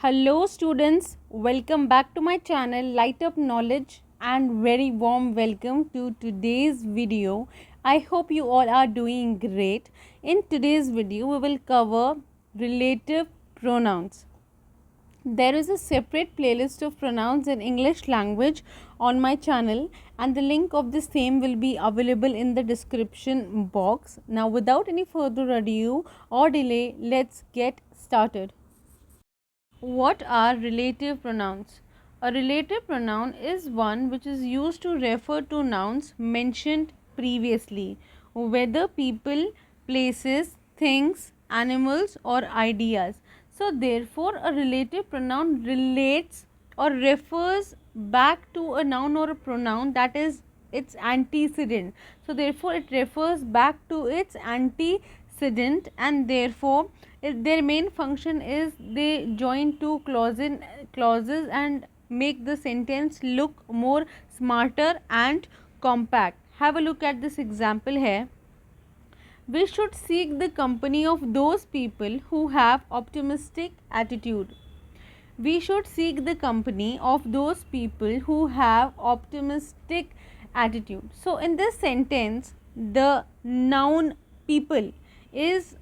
Hello students, welcome back to my channel Lightup Knowledge and very warm welcome to today's video. I hope you all are doing great. In today's video we will cover relative pronouns. There is a separate playlist of pronouns in English language on my channel and the link of the same will be available in the description box. Now without any further ado or delay, let's get started. What are relative pronouns? A relative pronoun is one which is used to refer to nouns mentioned previously, whether people, places, things, animals, or ideas. So, therefore, a relative pronoun relates or refers back to a noun or a pronoun that is its antecedent. So, therefore, it refers back to its antecedent and therefore their main function is they join two clauses and make the sentence look more smarter and compact. Have a look at this example here. We should seek the company of those people who have optimistic attitude. We should seek the company of those people who have optimistic attitude. So in this sentence the noun people is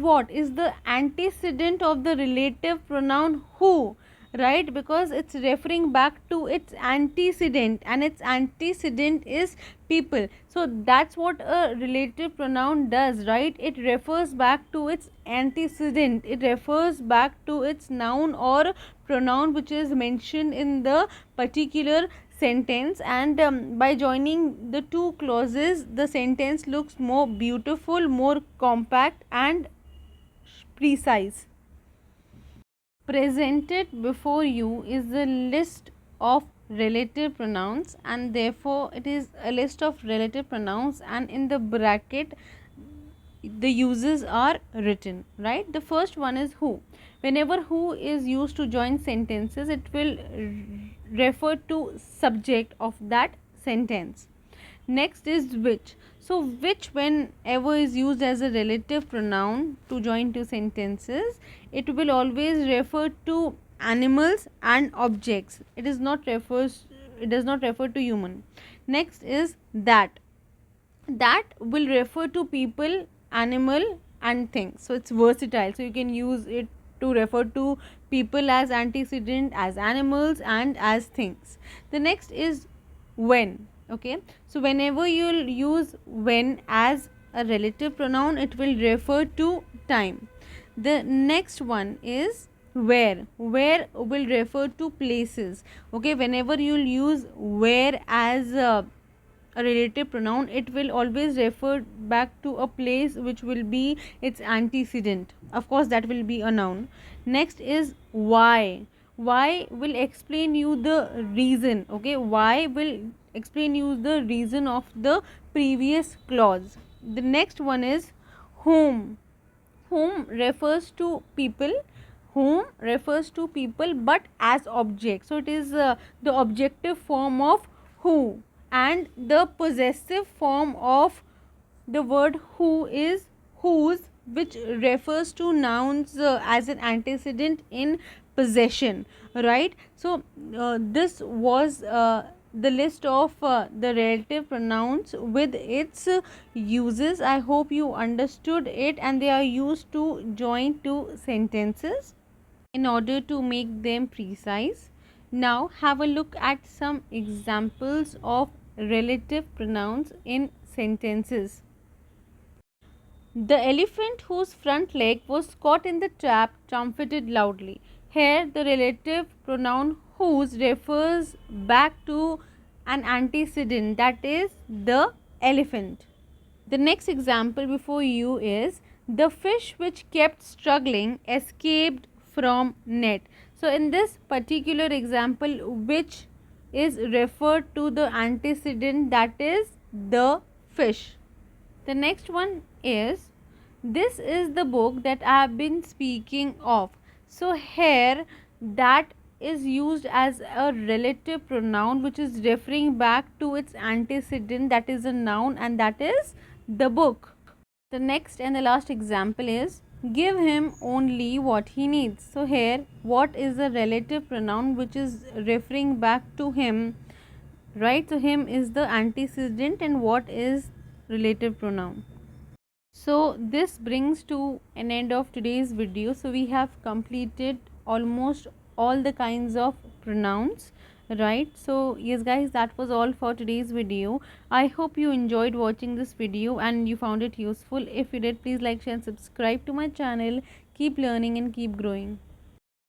what is the antecedent of the relative pronoun who, right? Because it's referring back to its antecedent and its antecedent is people. So that's what a relative pronoun does, right? It refers back to its antecedent, it refers back to its noun or pronoun which is mentioned in the particular sentence, and by joining the two clauses the sentence looks more beautiful, more compact and precise. Presented before you is the list of relative pronouns and therefore it is a list of relative pronouns and in the bracket the uses are written, right? The first one is who. Whenever who is used to join sentences it will refer to subject of that sentence. Next is which. So which whenever is used as a relative pronoun to join two sentences it will always refer to animals and objects. It does not refer to human. Next is that. That will refer to people, animal and things. So it's versatile. So you can use it to refer to people as antecedent, as animals and as things. The next is when. Okay, so whenever you'll use when as a relative pronoun it will refer to time. The next one is where will refer to places. Okay, whenever you'll use where as a relative pronoun it will always refer back to a place which will be its antecedent. Of course that will be a noun. Next is why will explain you the reason. Okay, why will explain you the reason of the previous clause. The next one is whom refers to people, but as object. So it is the objective form of who and the possessive form of the word who is whose, which refers to nouns as an antecedent in possession, right? So this was the list of the relative pronouns with its uses. I hope you understood it and they are used to join two sentences in order to make them precise. Now have a look at some examples of relative pronouns in sentences. The elephant whose front leg was caught in the trap trumpeted loudly. Here the relative pronoun whose refers back to an antecedent, that is the elephant. The next example before you is the fish which kept struggling escaped from net. So in this particular example which is referred to the antecedent, that is the fish. The next one is this is the book that I have been speaking of. So here that is used as a relative pronoun which is referring back to its antecedent, that is a noun, and that is the book. The next and the last example is Give him only what he needs. So here, what is the relative pronoun which is referring back to him, right? So him is the antecedent, and what is relative pronoun? So this brings to an end of today's video. So we have completed almost all the kinds of pronouns, right? So yes guys, that was all for today's video. I hope you enjoyed watching this video and you found it useful. If you did, please like, share and subscribe to my channel. Keep learning and keep growing.